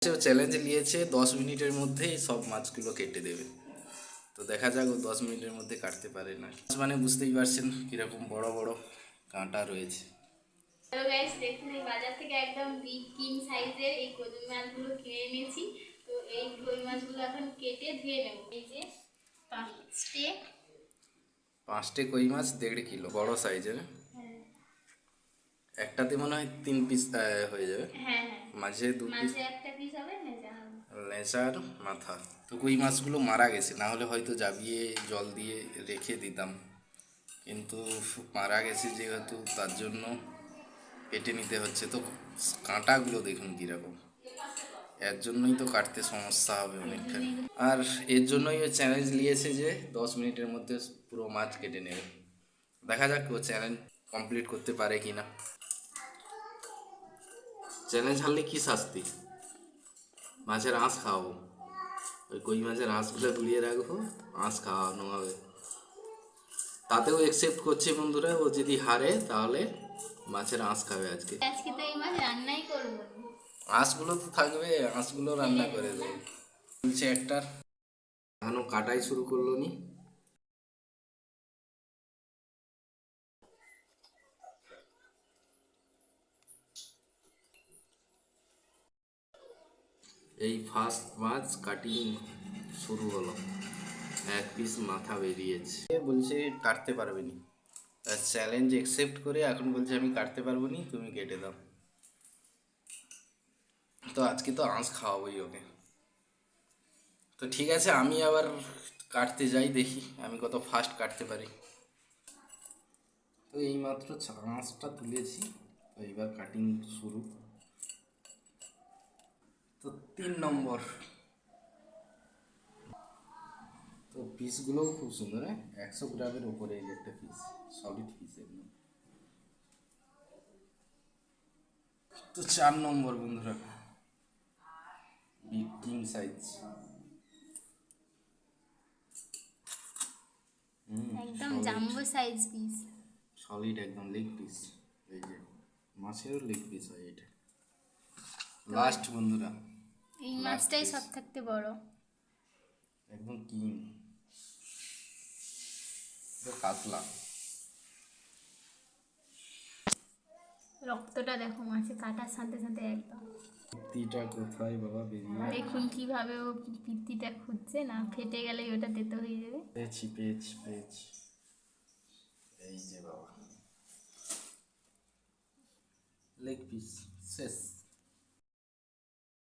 Challenge নিয়েছে 10 মিনিটের মধ্যেই সব মাছগুলো কেটে দেবে। তো দেখা যাক ও 10 মিনিটের মধ্যে কাটতে পারে না। মানে বুঝতেই পারছেন কিরকম বড় বড় কাঁটা রয়েছে। হ্যালো গাইস, দেখুন এই বাজার থেকে একদম বিগ কিং সাইজের এই কই মাছগুলো কিনে এনেছি। তো এই কই মাছগুলো এখন কেটে ধুয়ে নেব। এই যে পাঁচটে 5টে কই মাছ 1.5 কিলো, বড় সাইজের। হ্যাঁ একটাতে মনে হয় 3 পিস হয়ে যাবে। হ্যাঁ হ্যাঁ, মাঝে 2 পিস মাঝে একটা পিস হবে, নেজা হবে। লেজা আর মাথা। তো কই মাছগুলো মারা গেছে, না হলে হয়তো জাবিয়ে জল দিয়ে রেখে দিতাম, কিন্তু মারা গেছে যেহেতু তার জন্য কেটে নিতে হচ্ছে। তো কাঁটাগুলো দেখুন কীরকম, এর জন্যই তো কাটতে সমস্যা হবে অনেকখানি। আর এর জন্যই ও চ্যালেঞ্জ নিয়েছে যে 10 মিনিটের মধ্যে পুরো মাছ কেটে নেবে। দেখা যাক ও চ্যালেঞ্জ কমপ্লিট করতে পারে কি না। চ্যালেঞ্জ হারলে কি শাস্তি? মাছের আঁশ খাওয়াবো, ওই কই মাছের আঁশগুলো গুলিয়ে রাখবো, আঁশ খাওয়ানো হবে। তাতেও একসেপ্ট করছে বন্ধুরা, ও যদি হারে তাহলে মাছের আঁশ খাবে আজকে। আজকে তো এই মাছ রান্নাই করবো। আঁশগুলো তো থাকবে, আঁশগুলো রান্না করে দেবো বলছে একটার। এখনো কাটাই শুরু করলো নি। এই ফার্স্ট মাছ কাটিং শুরু হলো, 1 পিস মাথা বেরিয়েছে। বলছে কাটতে পারবে নি, চ্যালেঞ্জ একসেপ্ট করে এখন বলছে আমি কাটতে পারবো নি, তুমি কেটে দাও। তো আজকে তো আঁশ খাওয়াবোই ওকে। তো ঠিক আছে, আমি আবার কাটতে যাই, দেখি আমি কত ফাস্ট কাটতে পারি। তো এইমাত্র আঁশটা তুলেছি, তো এবার কাটিং শুরু। তো 3 নম্বর। তো পিসগুলোও খুব সুন্দর, হ্যাঁ 100 গ্রামের উপরে এই একটা পিস, সলিড পিস একদম। তো 4 নম্বর বন্ধুরা, বিগ কিং সাইজ। একদম জাম্বো সাইজ পিস। সলিড একদম লেগ পিস। এই যে মাছেরও লেগ পিস হয় এটা। লাস্ট বন্ধুরা, এই লাস্ট মাছটাই পিস সব থাকতে বড়। একদম কিং, তো কাতলা। রক্তটা দেখো মাছে কাটার সাথে সাথে একদম। পিত্তিটা কোথায় বাবা বেরিয়ে? দেখুন কিভাবে ও পিত্তিটা খুঁজছে, না ফেটে গেলে ওটা তেতো হয়ে যাবে। পেয়েছি পেয়েছি পেয়েছি, এই যে বাবা লেগ পিস শেষ।